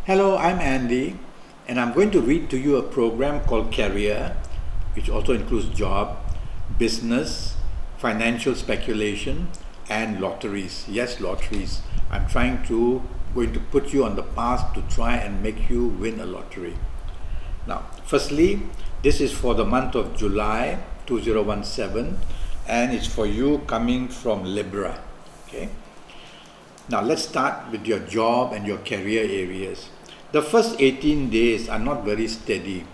Hello, I'm Andy, and I'm going to read to you a program called Career, which also includes job, business, financial speculation, and lotteries. Yes, lotteries. I'm going to put you on the path to try and make you win a lottery. Now, firstly, this is for the month of July 2017, and it's for you coming from Libra. Okay. Now let's start with your job and your career areas. The first 18 days are not very steady.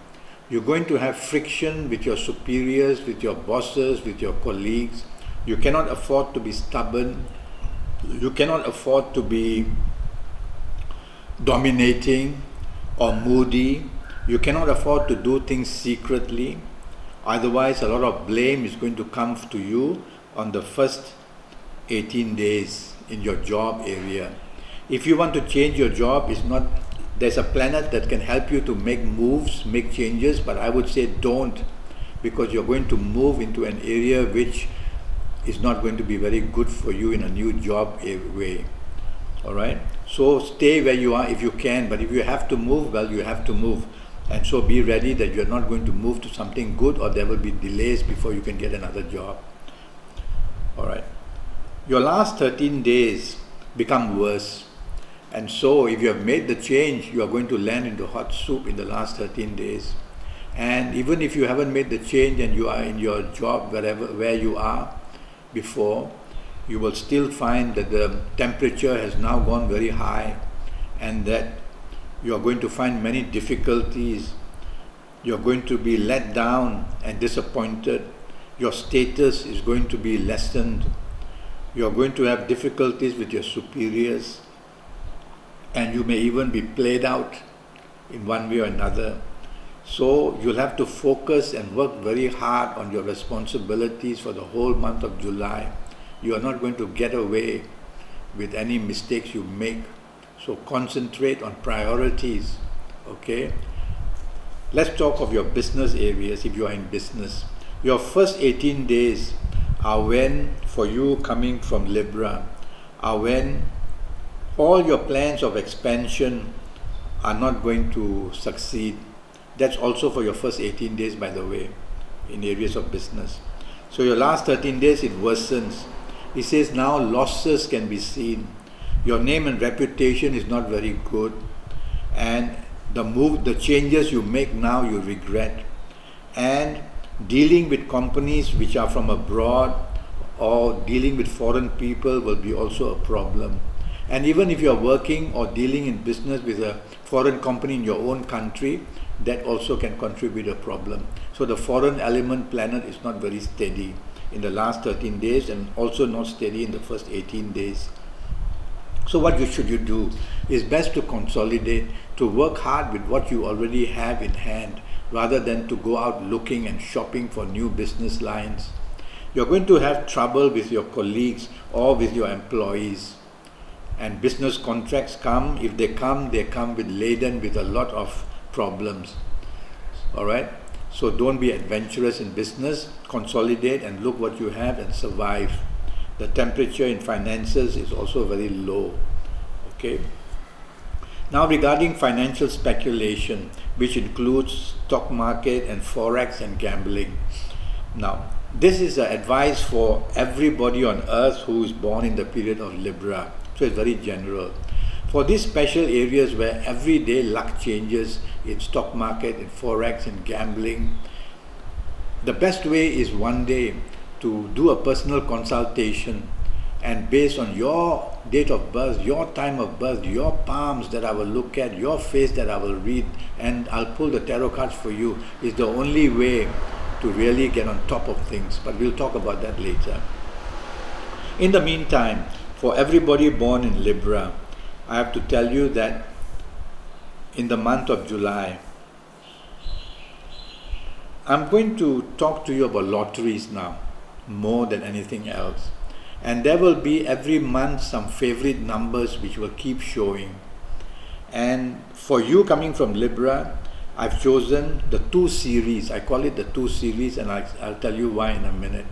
You're going to have friction with your superiors, with your bosses, with your colleagues. You cannot afford to be stubborn. You cannot afford to be dominating or moody. You cannot afford to do things secretly. Otherwise, a lot of blame is going to come to you on the first 18 days in your job area. If you want to change your job, there's a planet that can help you to make moves, make changes, but I would say don't, because you're going to move into an area which is not going to be very good for you in a new job way. Alright? So stay where you are if you can, but if you have to move, well, you have to move. And so be ready that you're not going to move to something good, or there will be delays before you can get another job. Alright? Your last 13 days become worse. And so if you have made the change, you are going to land into hot soup in the last 13 days. And even if you haven't made the change and you are in your job where you are before, you will still find that the temperature has now gone very high, and that you are going to find many difficulties. You're going to be let down and disappointed. Your status is going to be lessened. You're going to have difficulties with your superiors, and you may even be played out in one way or another. So you'll have to focus and work very hard on your responsibilities for the whole month of July. You are not going to get away with any mistakes you make. So concentrate on priorities, okay? Let's talk of your business areas if you are in business. Your first 18 days are when, for you coming from Libra, are when all your plans of expansion are not going to succeed. That's also for your first 18 days, by the way, in areas of business. So your last 13 days, it worsens. It says now losses can be seen. Your name and reputation is not very good, and the changes you make now, you regret. And dealing with companies which are from abroad or dealing with foreign people will be also a problem. And even if you are working or dealing in business with a foreign company in your own country, that also can contribute a problem. So the foreign element planet is not very steady in the last 13 days, and also not steady in the first 18 days. So what should you do? It's best to consolidate, to work hard with what you already have in hand, rather than to go out looking and shopping for new business lines. You're going to have trouble with your colleagues or with your employees. And business contracts come, if they come laden with a lot of problems. Alright? So don't be adventurous in business, consolidate and look what you have and survive. The temperature in finances is also very low. Okay? Now regarding financial speculation, which includes stock market and forex and gambling. Now, this is advice for everybody on earth who is born in the period of Libra. So it's very general. For these special areas where everyday luck changes in stock market, in forex, in gambling, the best way is one day to do a personal consultation, and based on your date of birth, your time of birth, your palms that I will look at, your face that I will read, and I'll pull the tarot cards for you, is the only way to really get on top of things. But we'll talk about that later. In the meantime, for everybody born in Libra, I have to tell you that in the month of July, I'm going to talk to you about lotteries now, more than anything else. And there will be every month some favorite numbers which will keep showing. And for you coming from Libra, I've chosen the 2 series. I call it the 2 series, and I'll tell you why in a minute.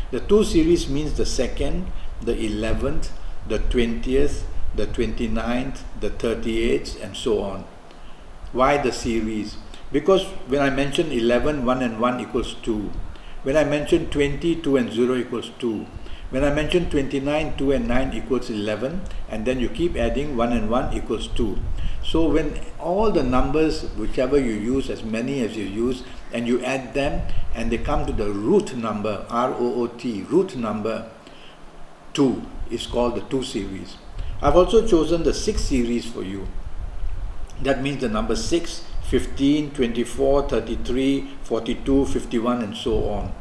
The 2 series means the 2nd, the 11th, the 20th, the 29th, the 38th, and so on. Why the series? Because when I mention 11, 1 and 1 equals 2. When I mention 20, 2 and 0 equals 2. When I mention 29, 2 and 9 equals 11, and then you keep adding 1 and 1 equals 2. So when all the numbers, whichever you use, as many as you use, and you add them, and they come to the root number, R-O-O-T, root number 2 is called the 2 series. I've also chosen the 6 series for you. That means the number 6, 15, 24, 33, 42, 51 and so on.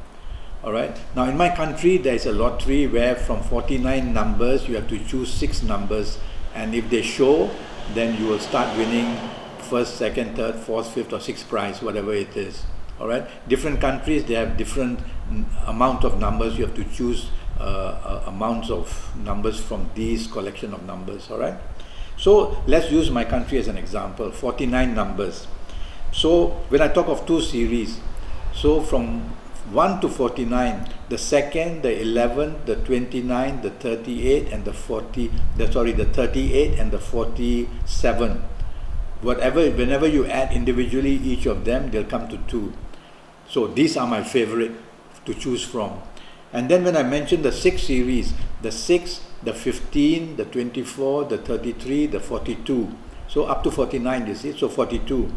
Alright, now in my country there is a lottery where from 49 numbers you have to choose 6 numbers, and if they show, then you will start winning first, second, third, fourth, fifth or sixth prize, whatever it is. Alright, different countries, they have different amount of numbers. You have to choose amounts of numbers from these collection of numbers. Alright, so let's use my country as an example. 49 numbers. So when I talk of 2 series, so from 1 to 49, the 2nd, the 11th, the 29, the 38 and the 38 and the 47. Whenever you add individually each of them, they'll come to 2. So these are my favorite to choose from. And then when I mention the 6 series, the 6, the 15, the 24, the 33, the 42. So up to 49, you see, so 42.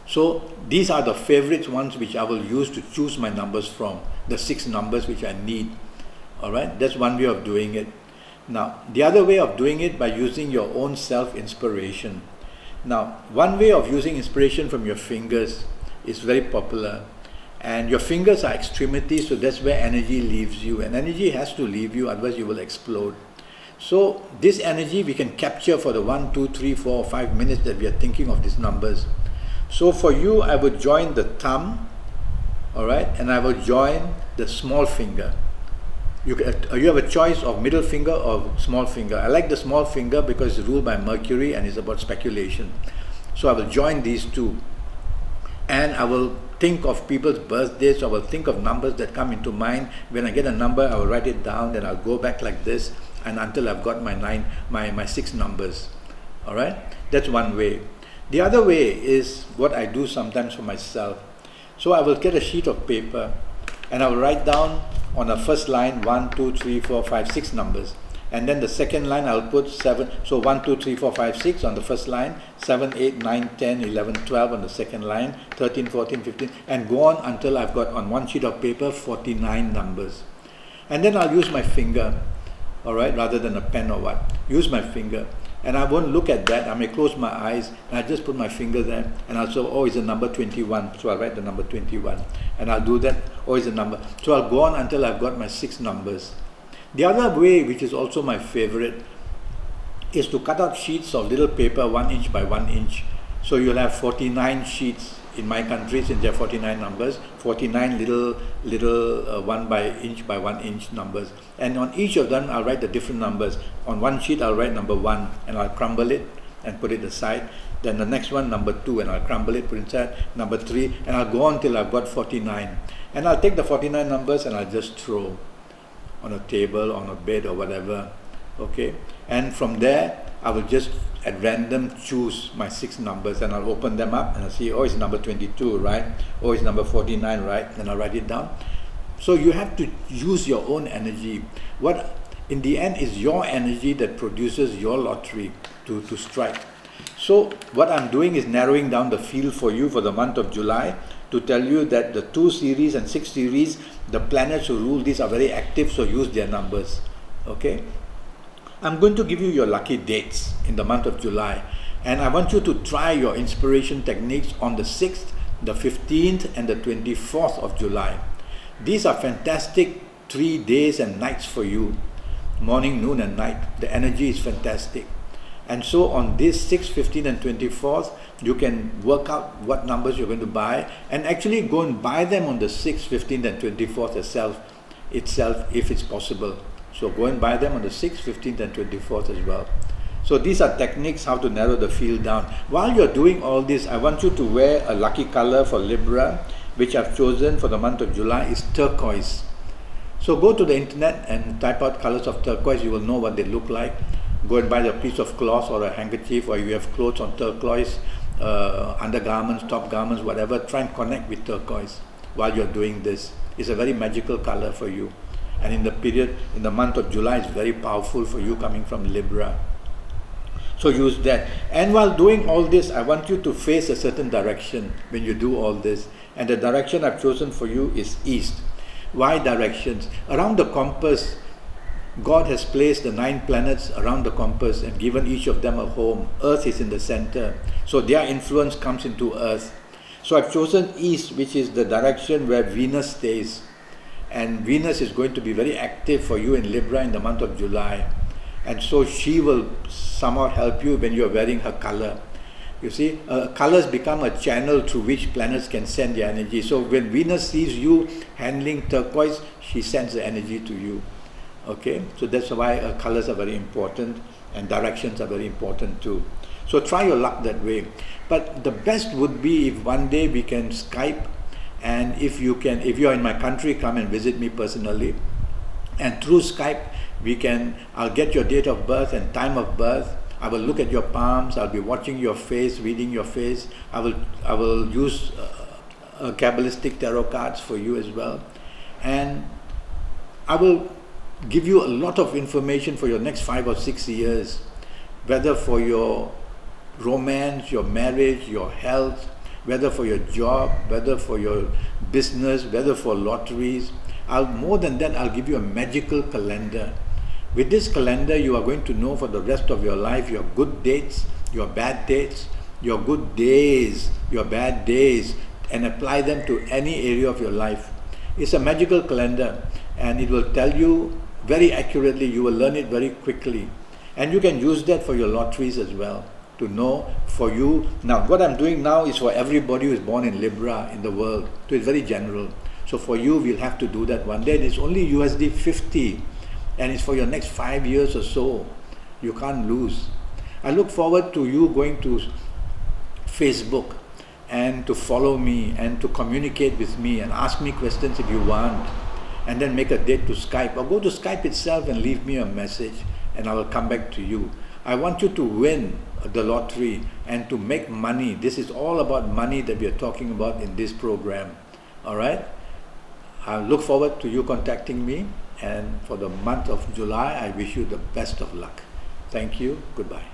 So these are the favorite ones which I will use to choose my numbers from, the 6 numbers which I need. Alright, that's one way of doing it. Now, the other way of doing it by using your own self-inspiration. Now, one way of using inspiration from your fingers is very popular. And your fingers are extremities, so that's where energy leaves you. And energy has to leave you, otherwise you will explode. So this energy we can capture for the 1, 2, 3, 4, 5 minutes that we are thinking of these numbers. So for you, I would join the thumb, alright, and I will join the small finger. You have a choice of middle finger or small finger. I like the small finger because it's ruled by Mercury and it's about speculation. So I will join these two. And I will think of people's birthdays, so I will think of numbers that come into mind. When I get a number, I will write it down, then I'll go back like this and until I've got my 6 numbers. Alright? That's one way. The other way is what I do sometimes for myself. So I will get a sheet of paper and I will write down on the first line 1, 2, 3, 4, 5, 6 numbers. And then the second line I'll put 7. So 1, 2, 3, 4, 5, 6 on the first line, 7, 8, 9, 10, 11, 12 on the second line, 13, 14, 15, and go on until I've got on one sheet of paper 49 numbers. And then I'll use my finger, alright, rather than a pen or what. Use my finger. And I won't look at that. I may close my eyes and I just put my finger there and I'll say, oh, it's a number 21. So I'll write the number 21 and I'll do that. Oh, it's a number. So I'll go on until I've got my 6 numbers. The other way, which is also my favorite, is to cut out sheets of little paper 1 inch by 1 inch. So you'll have 49 sheets in my country, since there are 49 numbers, 49 little 1 by inch by 1 inch numbers. And on each of them, I'll write the different numbers. On one sheet, I'll write number 1 and I'll crumble it and put it aside. Then the next one, number 2, and I'll crumble it, put it inside. Number 3, and I'll go on till I've got 49. And I'll take the 49 numbers and I'll just throw on a table, on a bed or whatever. Okay? And from there, I will just at random choose my 6 numbers and I'll open them up and I'll see, oh, it's number 22, right? Oh, it's number 49, right? And I'll write it down. So you have to use your own energy. What in the end is your energy that produces your lottery to strike. So what I'm doing is narrowing down the field for you for the month of July to tell you that the 2 series and 6 series, the planets who rule these are very active, so use their numbers. Okay? I'm going to give you your lucky dates in the month of July, and I want you to try your inspiration techniques on the 6th, the 15th and the 24th of July. These are fantastic 3 days and nights for you, morning, noon and night. The energy is fantastic. And so on this 6th, 15th and 24th, you can work out what numbers you're going to buy and actually go and buy them on the 6th, 15th and 24th itself if it's possible. So go and buy them on the 6th, 15th and 24th as well. So these are techniques how to narrow the field down. While you're doing all this, I want you to wear a lucky color for Libra, which I've chosen for the month of July is turquoise. So go to the internet and type out colors of turquoise. You will know what they look like. Go and buy a piece of cloth or a handkerchief, or you have clothes on turquoise. undergarments, top garments, whatever, try and connect with turquoise while you're doing this. It's a very magical color for you. And in the period, in the month of July, it's very powerful for you coming from Libra. So use that. And while doing all this, I want you to face a certain direction when you do all this. And the direction I've chosen for you is east. Why directions? Around the compass, God has placed the 9 planets around the compass and given each of them a home. Earth is in the center. So their influence comes into Earth. So I've chosen east, which is the direction where Venus stays. And Venus is going to be very active for you in Libra in the month of July. And so she will somehow help you when you're wearing her color. You see, colors become a channel through which planets can send their energy. So when Venus sees you handling turquoise, she sends the energy to you. Okay, so that's why colors are very important and directions are very important too. So try your luck that way. But the best would be if one day we can Skype, and if you can, if you're in my country, come and visit me personally. And through Skype, I'll get your date of birth and time of birth. I will look at your palms. I'll be watching your face, reading your face. I will use Kabbalistic tarot cards for you as well. And I will give you a lot of information for your next 5 or 6 years, whether for your romance, your marriage, your health, whether for your job, whether for your business, whether for lotteries. More than that, I'll give you a magical calendar. With this calendar, you are going to know for the rest of your life your good dates, your bad dates, your good days, your bad days, and apply them to any area of your life. It's a magical calendar, and it will tell you very accurately. You will learn it very quickly. And you can use that for your lotteries as well, to know for you. Now, what I'm doing now is for everybody who is born in Libra in the world. So it's very general. So for you, we'll have to do that one day. And it's only USD 50. And it's for your next 5 years or so. You can't lose. I look forward to you going to Facebook and to follow me and to communicate with me and ask me questions if you want. And then make a date to Skype. Or go to Skype itself and leave me a message and I will come back to you. I want you to win the lottery and to make money. This is all about money that we are talking about in this program. All right? I look forward to you contacting me. And for the month of July, I wish you the best of luck. Thank you. Goodbye.